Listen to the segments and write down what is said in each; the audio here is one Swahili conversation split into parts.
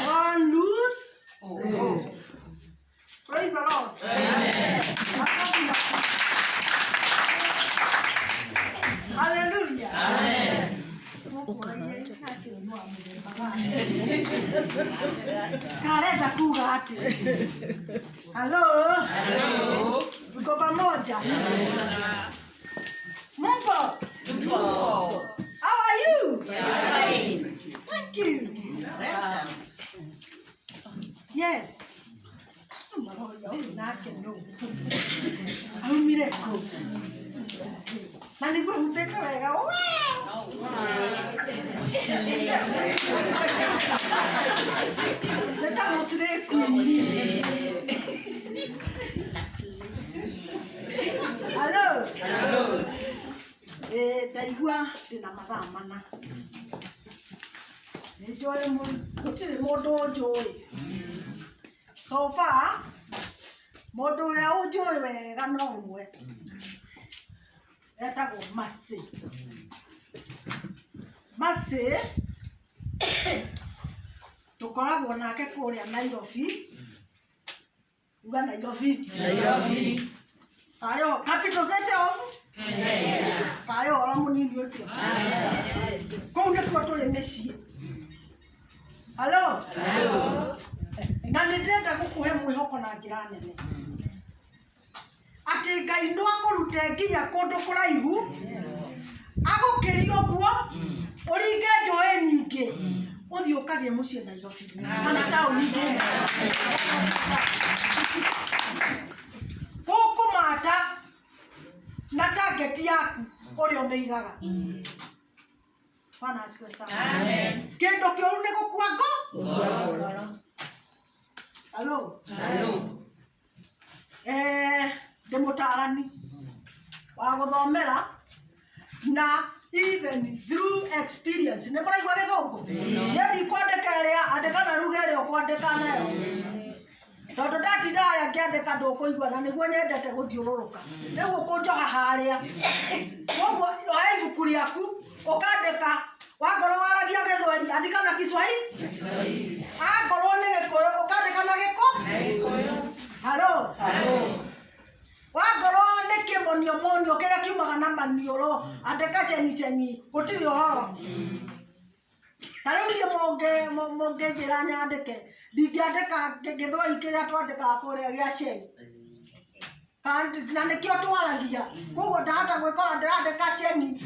On loose. Oh. Praise the Lord. Amen. Hallelujah. Amen. Hello. Hello. Tuko pamoja. Mungu. How are you? Fine. Thank you. Yes. Hello. Hello. Daigua dina mathaa mana. Enjoy mo gutire mundu njui. So far mundu uria unjui wega no umwe. Etagwo Masi. Masi tukoragwo nake kuria Nairobi. Uga Nairobi. Nairobi. Ayo capital city of Kenya. Ayo ora munini ucio. Ko ne ko tole meci. Hello. Hello. Na nindenda gukuhe mwihoko na njira nene. Ati Ngai no akurute nginya kundu kuraihu. Agukirio guo. Uringe njoe nyingi. Uthii ukagie mucie Nairobi. Kana tauni nene. Mata na target yaku uri omeigaga. Bwana asifiwe sana. Amen. Kendo kioru ne gukua ngo. Hello. Hello. Demutarani wa guthomera na even through experience ne bara igwa githungu. Yedi kwandika ria andika na ruga ria kwandika nayo. Tondu ndatindaga ngiandika ndukuigua na niguo nyendete guthiururuka. Riu ukunjoha haria. Koguo oya ibuku riaku ukandika wangorwo waragia Githweri andika na Kiswahili. Angorwo ni Gikuyu ukandika na Gikuyu. Hello. Hello. Wangorwo ni Kimonio kiria kiumaga na manioro andika ceni gutiri uhoro. Tariu monge ngira nyandike. Ndingiandika Githweri kiria twandikaga kuria gia ceni. Kandi na nikio twaragia. Koguo ndahota gwikora ndandika ceni.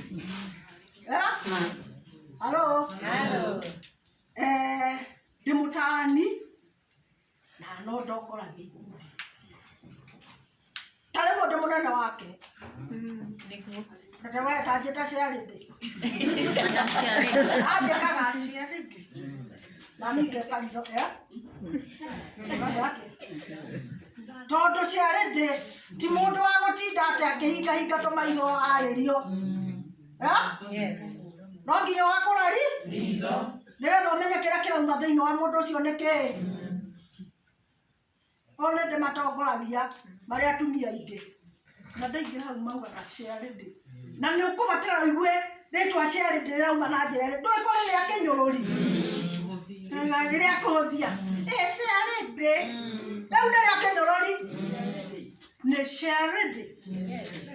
Hello. Hello. Ndimutarani na no ndokora gikundi. Tare mundu munene wake. Tatawe tajeta ciarinde. Andikaga ciarinde. Na nike kanitho tondu ciarinde ti mundu wa gutinda ati akihinga tumaitho aririo. Yes. No nginya wakora ritho nigetha umenye kiria kirauma thiini wa mundu ucio niki. One ndimatongoragia mari atumia ingi na ndaingira hau maugaga ciarinde na ni ukubatira uigue ritwa ciarinde rirauma na njira ri ndui kuri ria kinyururi na ria kuhuthia ciarinde riu ni ria kinyururi ni ciarinde. Yes.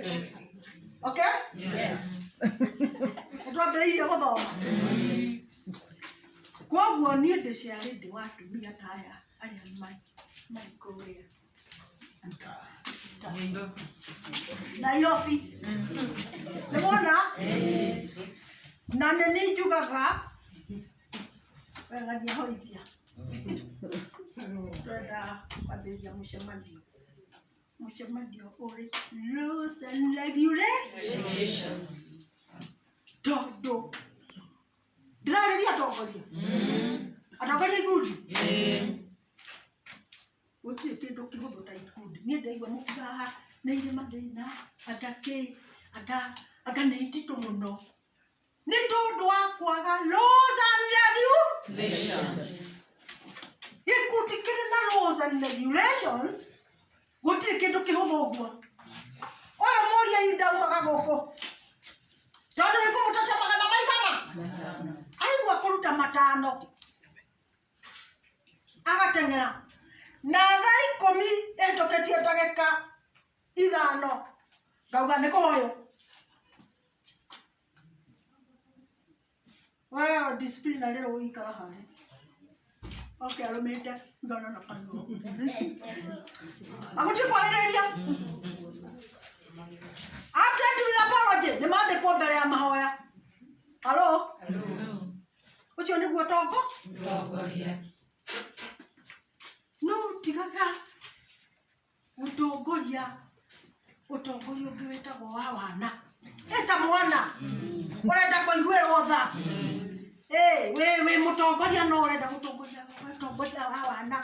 Okay? Yes. Twambĩrĩirie gũthoma. Koguo niĩ ndĩciarĩte wa atumia ta aya arĩa marĩ kũrĩa Nairobi. Nĩwona? Na nĩ njugaga wengania hoithia. Twenda kwambĩrĩria mũcemanio ũrĩ rules and regulations. Tondu Ndirarĩria atongoria. Atongoria ikundi. Gũtirĩ kĩndũ kĩhũthũ ta ikundi. Niĩ ndaigua mũkiuga haha nĩ irĩ mathĩna, anga nĩ nditũ mũno. Nĩ tondũ wa kwaga laws and regulations. Gĩkundi kĩrĩ na laws and regulations, gũtirĩ kĩndũ kĩhũthũ ũguo. Ũyũ mũria indaumaga gũkũ. Tondũ gĩkũmũtoca magana maigana. Aigua kũruta matano. Agateng'era. Na thaa 10 ĩhĩtũkĩtie ndagĩka 5. Ngauga nĩ kũhoywo. Wewe discipline leo uikara harĩ. Okay, arumĩte ngana na kanua. Agũtirĩ kwarĩrĩria. Absent with apology. Nĩ mandĩkwo mbere ya mahoya. Hello? Ũcio nĩguo ũtongoria. No tigaga ũtongoria ũngĩ wĩtagwo wa wana. Eta mwana. Ũrenda kũiguĩrwo tha. We mũtongoria no ũrenda gũtongoria wa wana.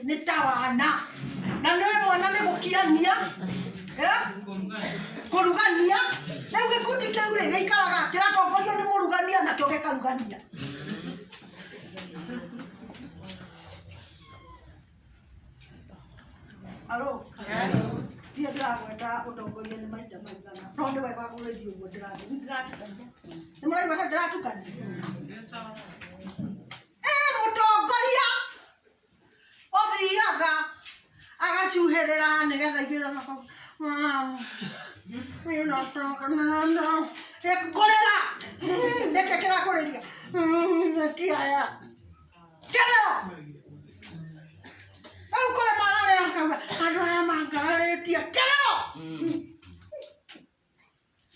Nĩ ta wana. Na nĩ mwana nĩ gũkiania. Kũrugania. Rĩu gĩkundi kĩu rĩ gĩikaraga kĩratongorio nĩ mũrugania nakĩo gĩkarugania. Hello? Thiĩ ndĩragweta ũtongoria nĩ maita maigana. No nĩ wega gũgĩthiĩ ũguo ndĩratukania. Nĩ mũraigua ta ndĩratukania? Mũtongoria ũthiaga agacuhĩrĩra nĩgetha ithuĩ makauga ngũrĩra nĩkĩ kĩrakũrĩria kĩaya kĩrĩo. Rĩu kũrĩ mararĩa akauga andũ aya mangararĩtie kĩrĩo.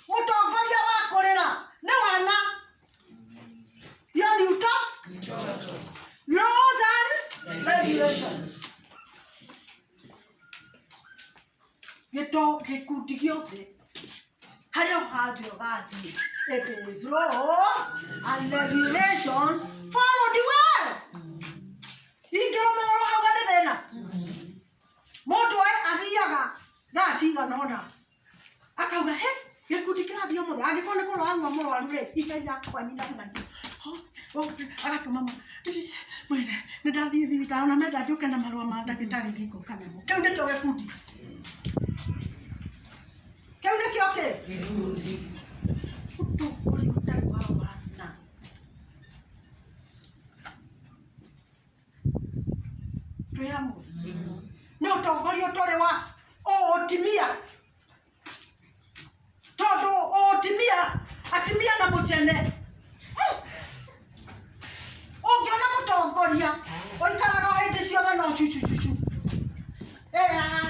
Mũtongoria wa kũrĩra nĩ wana. Yani laws and regulations. Gĩkundi gĩothe harĩa ũhathiĩ ũgathiĩ. It is laws and regulations followed well. Ingĩrũmĩrĩrwo hau harĩ thĩna. Mũndũ athiaga thaa cigana ũna. Akauga gĩkundi kĩrathiĩ ũmũthĩ. Angĩkorwo nĩ kũrũa mũrũaru rĩ, ihenya kwanyina ng'ani. Agatũma mwene nĩ ndathiĩ thibitarĩ na menda njũke na marũa ma ndagĩtarĩ gĩko kanamo. Kĩu nĩkĩo gĩkundi. Kĩu nĩkĩo kĩ? Gĩkundi. Ũtongoria ũtarĩ wa wana. Twĩ hamwe. Nĩ ũtongoria ũtarĩ wa ũtimia. Tondũ ũtimia atimia na mũcene. Ũngĩona mũtongoria ũikaraga hĩndĩ ciothe no chuchu.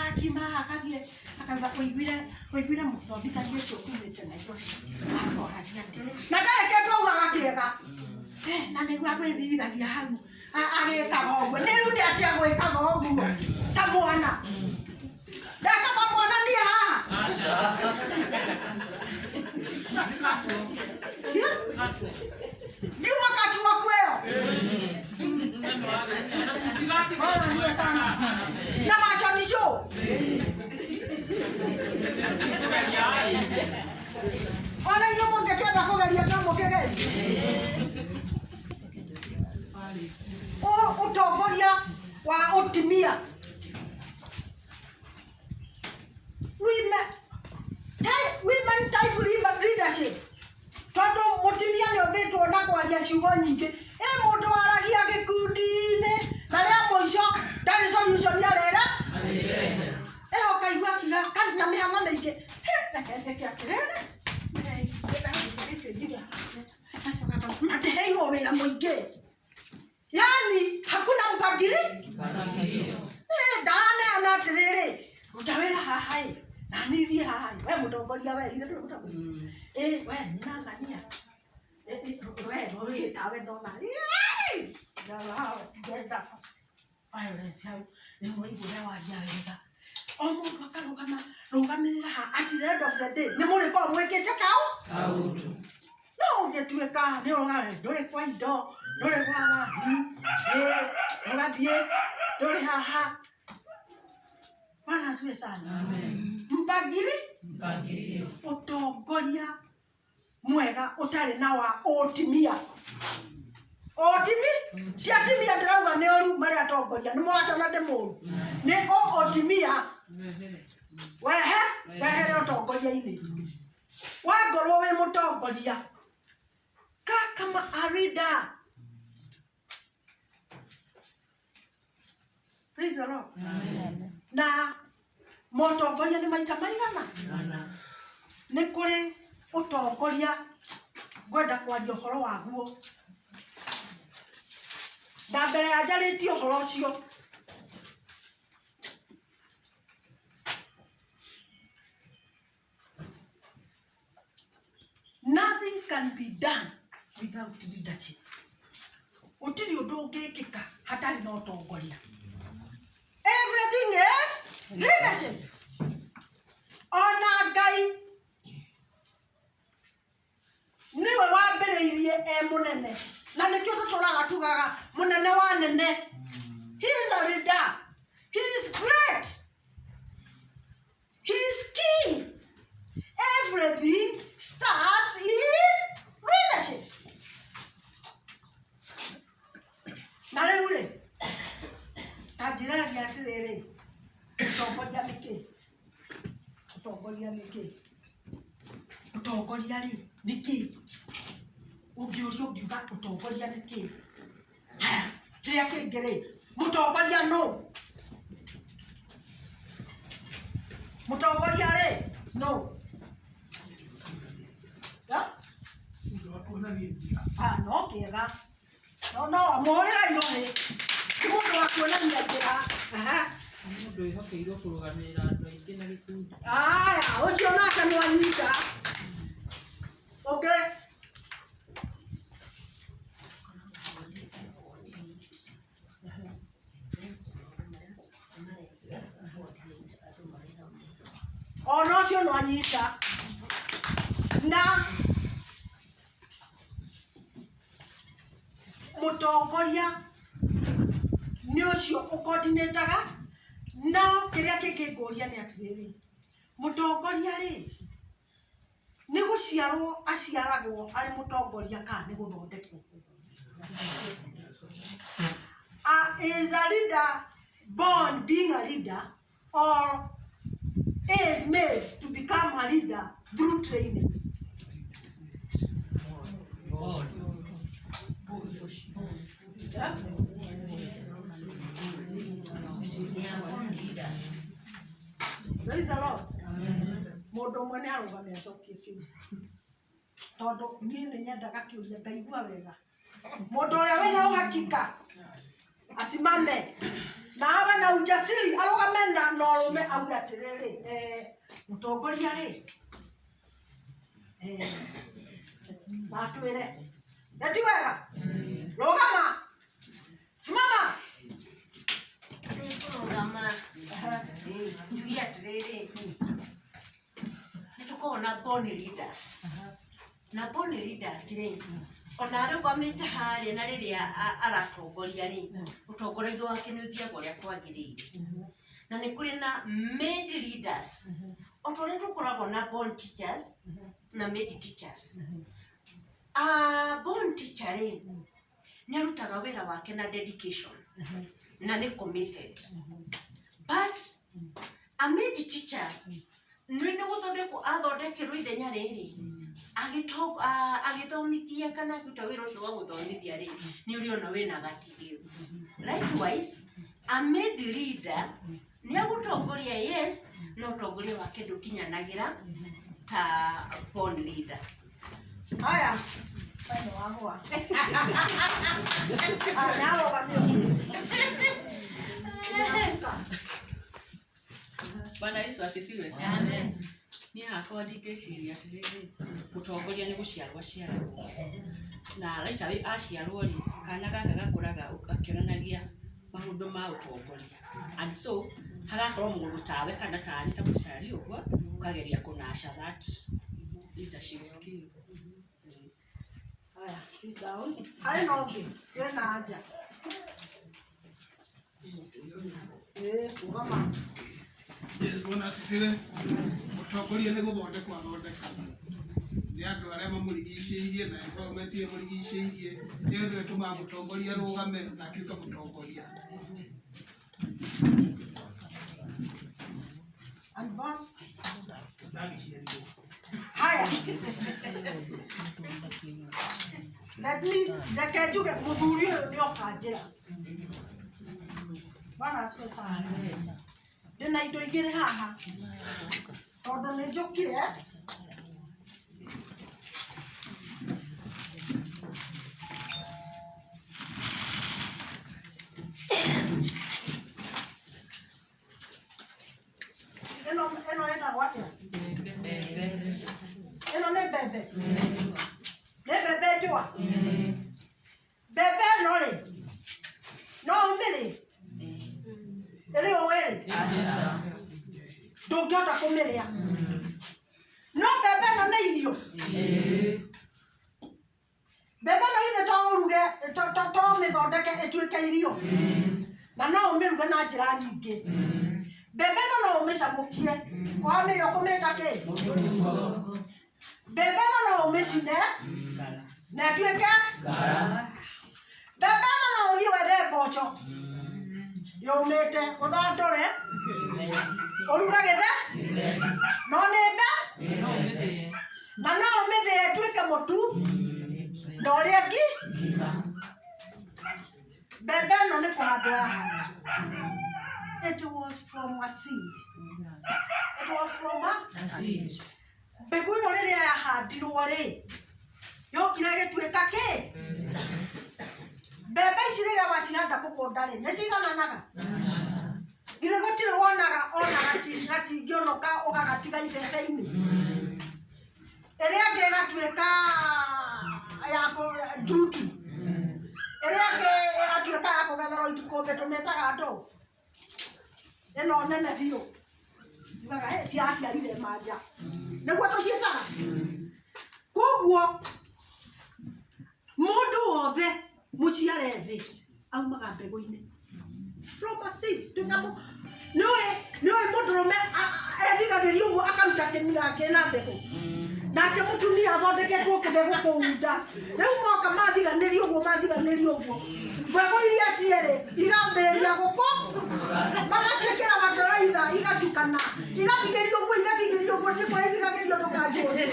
Akima akathiĩ akauga ũiguire mũthondekagia ũcio kumĩte Nairobi. Akoragia atĩ. Na ndarĩ kĩndũ augaga kĩega. Na nĩguo agwĩthithagia hau. Agĩkaga ũguo. Nĩ rĩu nĩ atĩa gwĩkaga ũguo ta mwana. Ndeka ta mwana niĩ haha. Ndiuma katua kweo. Bwana sana. Na macho ni show. Ona hiyo mungekenda kugeria kama kegeri. Utongoria wa utimia. Women type leadership. Tondũ mũtimia nĩ ũmbĩtwo na kwaria ciugo nyingĩ. Mũndũ waragia gĩkundi-inĩ na rĩa mũico ndarĩ solution arera. Ũkaigua kiuga kana mĩhang'o mĩingĩ. Mateheirwo wĩra mũingĩ. Yani hakuna mpangilio. Ndaneana atĩrĩrĩ ruta wĩra haha na niĩ thiĩ haha. We mũtongoria we ithe ndũrĩ mũtongoria. We nĩnathania. We tawe ndona. Ngenda violence hau nĩ mũigũre waria wega. O mũndũ akarũgamĩrĩra at the end of the day nĩ mũrĩkorwo mwĩkĩte kaũndũ. no ngetuika ni oga ndore kwa indo ndore kwa thani ogathie ndore haha. Bwana asifiwe sana. Amen. Mpangiri utongoria mwega utari na wa otimia. Otimi ti atimia ndirauga ni oru mari atongoria ni mwatana ndimuru ni otimia wehere utongoria-ini wangorwo wi mutongoria kama arida. Praise the Lord. Amen. Na mutongoria ni maita maigana ni kuri utongoria gwenda kwaria uhoro waguo na mbere ya njarĩtie ũhoro ũcio nothing can be done without leadership. Gũtirĩ ũndũ ũngĩkĩka hatarĩ na ũtongoria. Everything is leadership. Ona Ngai niwe wambĩrĩirie mũnene na nĩkĩo tũtũraga tugaga mũnene wa nene. He is a leader. He is great. He is king. Everything starts in leadership. Na rĩu rĩ tanjĩrĩria atĩrĩrĩ ũtongoria nĩ kĩĩ? Ũtongoria nĩ kĩĩ? Ũtongoria rĩ nĩ kĩĩ? Ũngĩũrio ũngiuga ũtongoria nĩ kĩĩ? Kĩrĩa kĩngĩ rĩ mũtongoria nũ? Mũtongoria rĩ nũ? No kĩega no mũhũrĩra irũrĩ ti mũndũ wa kuonania njĩra. Mũndũ wĩhokeirwo kũrũgamĩrĩra andũ aingĩ na gĩkundi. Ũcio nake nĩ wanyita. Okay. Ona ũcio nĩ wanyita na mũtongoria nĩ ũcio ũkoordinataga. No kĩrĩa kĩngĩngũria nĩ atĩrĩrĩ mũtongoria rĩ nĩ gũciarwo aciaragwo arĩ mũtongoria kana nĩ gũthondekwo? Is a leader born being a leader or is made to become a leader through training? Praise the Lord. Mũndũ ũmwe nĩ arũgamia acokie kĩu tondũ niĩ nĩ nyendaga kĩũria ngaigua wega. Mũndũ ũrĩa wĩna ũhakika asimame na awe na ujasiri arũgame na ũrũme auge atĩrĩrĩ mũtongoria rĩ na atwĩre eti wega rũgama simama Rũgama njugia atĩrĩrĩ nĩtũkoragwo born leaders na born leaders rĩ ona arũgamĩte harĩa na rĩrĩa aratongoria rĩ ũtongoria wake nĩ ũthiaga ũrĩa kwagĩrĩire na nĩ kũrĩ na made leaders o ta ũrĩa tũkoragwo na born teachers na made teachers. Born teacher rĩ nĩ arutaga wĩra wake na dedication na nĩ committed, but a made teacher nĩ gũthondekwo athondekerwo ithenya rĩrĩ agĩthomithia kana akĩruta wĩra ũcio wa gũthomithia rĩ nĩ ũrĩ ona wĩna gatigio. Likewise a made leader nĩ agũtongoria yes no ũtongoria wake ndũkinyanagĩra ta born leader. Haya Bueno, agua. Bwana Yesu asifiwe. Amen. Ni hakwa ndingĩciria atĩrĩrĩ mũtongoria nĩ gũciarwo aciaragwo na laita aciarwo rĩ kana gaka gakũraga akĩonanagia maũndũ ma ũtongoria, and so hagakorwo mũndũ tawe kana tani ta mũciari ũguo ũkageria kũnaca that leadership skill. Haya, sit down. Hai noge, we na haja. Kugama. Bwana asifiwe. Mutongoria nĩ gũthondekwo athondekagwo. Nĩ andũ arĩa mamũrigicĩirie na environment ĩmũrigicĩirie ĩyo nĩyo ĩtũmaga mũtongoria arũgame na atuĩke mũtongoria. Haya. That means reke njuge mũthuri ũyũ nĩ oka njĩra. Bwana asifiwe sana. Ndĩna indo igĩrĩ haha. Tondũ nĩ njũkire ĩno ĩtagwo atĩa? Ĩno nĩ mbembe. Nĩ mbembe njũa. Mbembe ĩno rĩ, no ũmĩrĩ? Ĩrĩ ũĩ rĩ? Ndũngĩhota kũmĩrĩa. No mbembe ĩno nĩ irio. Mbembe ĩno githĩ to ũruge, to ũmĩthondeke ĩtuĩke irio. Na no ũmĩruge na njĩra nyingĩ. Mbembe ĩno no ũmĩcamũkie. Wamĩrĩa ũkũmĩĩta kĩ? Mbembe ĩno no ũmĩcine na ĩtuĩke ngara. Mbembe ĩno no ũthiĩ wethe mboco yũmĩte ũthandũre ũruge gĩtheri. No nĩ mbe na no ũmĩthĩe ĩtuĩke mũtu na ũrĩe ngima. Mbembe ĩno nĩ kũhandwo yahandwo. It was from a seed. It was from a seed. Mbegũ ĩyo rĩrĩa yahandirwo rĩ, yokire ĩgĩtuĩka kĩ? Mbembe ici rĩrĩa wacihanda mũgũnda rĩ, nĩ cigananaga? Githĩ gũtirĩ wonaga ona gatingĩonoka ũgagatiga ibebe-inĩ? Ĩrĩa ĩngĩ ĩgatuĩka ya ndutu. Ĩrĩa ĩngĩ ĩgatuĩka ya kũgetherwo itukũmbĩ tũmĩtaga ndũ. Ĩno nene biũ. Ibaga ciaciarire manja. Nĩguo tũciĩtaga. Koguo mũndũ wothe mũciare thĩ aumaga mbegũ-inĩ. From a seed. Nĩũĩ mũndũrũme ethigagĩria ũguo akaruta kĩni gake na mbegũ. Nake mũtumia athondeketwo kĩbegũ kũu nda. Rĩu moka mathiganĩria ũguo. Mbegũ iria cierĩ igambĩrĩria gũkũ. Magaciĩkĩra bataraitha igatukana. Igathigĩrio ũguo nĩ kũrĩa ithigagĩrio ndũkanjũre.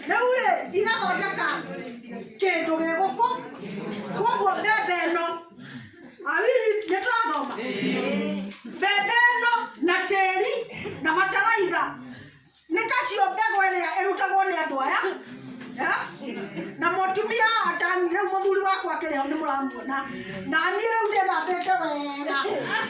Rĩu rĩ, igathondeka kĩndũ gĩgũkũ. Koguo mbembe ĩno nĩtũrathoma. Mbembe ĩno na tĩri na bataraitha nĩ tacio mbegũ ĩrĩa ĩrutagwo nĩ andũ aya. Na mũtumia atani rĩu mũthuri wakwa akĩrĩho nĩ mũramuona. Na niĩ rĩu ndĩthambĩte wega.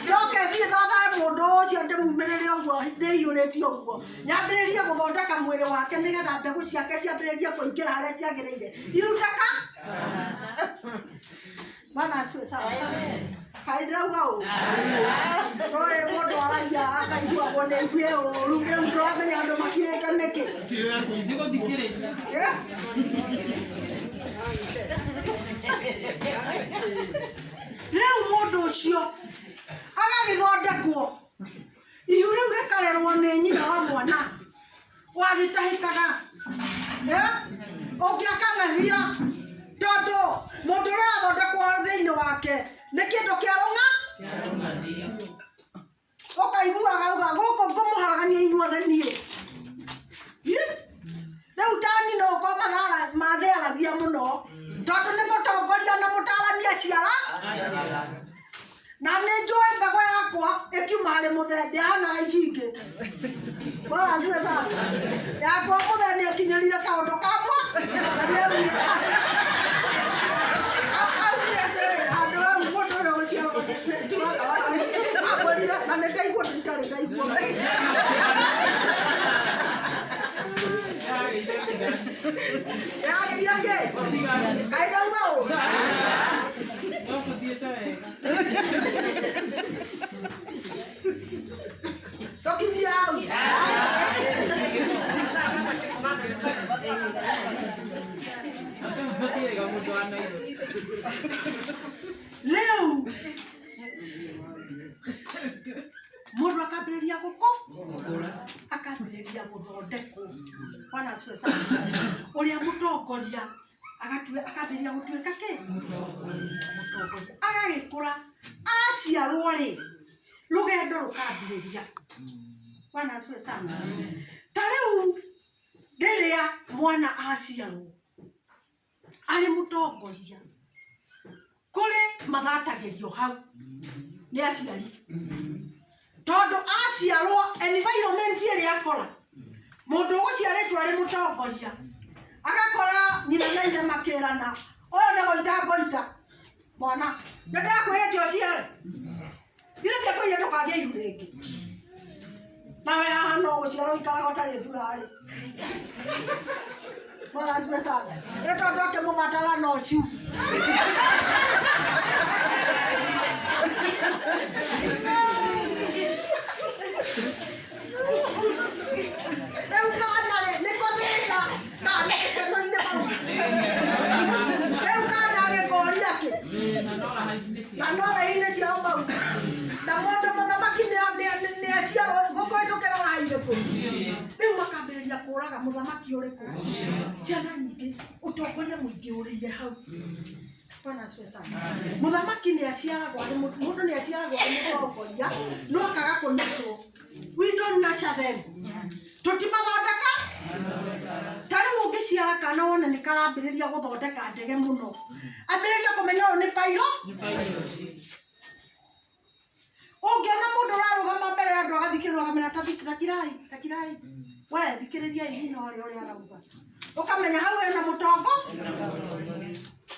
Njoke thiĩ thathae mũndũ ũcio ndĩmumĩrĩre ũguo ndĩiyũrĩtie ũguo. Nyambĩrĩrie gũthondeka mwĩrĩ wake nĩgetha mbegũ ciake ciambĩrĩrie kũingĩra harĩa ciagĩrĩire. Irutaka? Bwana asifiwe sana. Kaĩ ndĩrauga ũũ? Ndoĩ mũndũ aragia akaiguagwo nĩ aigue ũũru. Rĩu ndũramenya andũ makirĩte nĩkĩ? Nĩ gũthikĩrĩria. Rĩu mũndũ ũcio agagĩthondekwo. Ihu rĩu rĩkarerwo nĩ nyina wa mwana wagĩtahĩkaga. Ũngĩakanahia tondũ mũndũ ũrĩa athondekwo thĩinĩ wake nĩ kĩndũ kĩa rũng'a. Ũkaiguaga uga gũkũ ngũmũharagania inyuothe niĩ. Rĩu tani no ũkomaga mathĩaragia mũno tondũ nĩ mũtongoria na mũtarania ciara. Na nĩ njũĩ mbegũ yakwa ĩkiuma harĩ mũthee ndĩhanaga ici ingĩ. Bwana asifiwe sana. Yakwa mũthee nĩ ĩkinyĩrire kaũndũ kamwe. Na nĩ ndaigua nditarĩ ndaigua. Kaĩ ndauga ũũ? Tũkinyie hau. Leo mundu akambĩrĩria gũkũ akambĩrĩria gũthondekwo. Bwana asifiwe sana. Ũrĩa mũtongoria akambĩrĩria gũtuĩka kĩ? Mũtongoria. Agagĩkũra aciarwo rĩ rũgendo rũkambĩrĩria. Bwana asifiwe sana. Ta rĩu rĩrĩa mwana aciarwo arĩ mũtongoria kũrĩ mathatagĩrio hau nĩ aciari. Tondũ aciarwo environment ĩrĩa akora mũndũ ũgũciarĩtwo arĩ mũtongoria agakora nyina na ithe makĩrana ũyũ nĩ gũita mwana nĩndĩrakwĩrĩte ũciare ithe ndiakwĩire ndũkagĩa ihu rĩngĩ nawe haha no gũciarwo ikaraga ũtarĩ thurarĩ. Bwana asifiwe sana. Nĩ tondũ akĩmũbatara no ciu. Rĩu kana rĩ nĩkũthĩna kana gĩkeno-inĩ mau. Rĩu kana gĩkoria kĩ na no raini ciao mau na mũndũ mũthamaki nĩaciarwo gũkũ ĩtũkĩra raini kũ. Rĩu makambĩrĩria kũraga mũthamaki ũrĩkũ. Ciana nyingĩ ũtongoria mũingĩ ũrĩire hau. Bwana asifiwe sana. Mũthamaki nĩaciaragwo arĩ mũndũ nĩaciaragwo arĩ mũtongoria no akaga kũnyitwo. We don't nurture them. Tũtimathondeka. Ta rĩu ũngĩciara kana wone nĩ karambĩrĩria gũthondeka ndege mũno ambĩrĩria kũmenya ũyũ nĩ pilot. Ũngĩona mũndũ ũrarũgama mbere ya andũ agathikĩrĩria akamenya takirai we thikĩrĩria ihina ũrĩa arauga ũkamenya hau hena mũtongo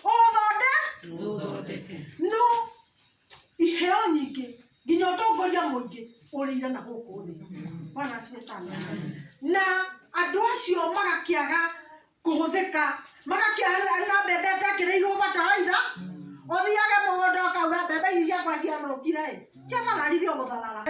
ũthondeke no iheo nyingĩ nginya ũtongoria mũingĩ ũrĩire na gũkũ thĩ. Bwana asifiwe sana. Na andũ acio magakĩaga kũhũthĩka magakĩaga na mbembe tekĩrĩirwo bataraitha ũthiage mũgũnda ũkauga mbembe ici ciakwa ciathũkire ciathararirio gũtharara.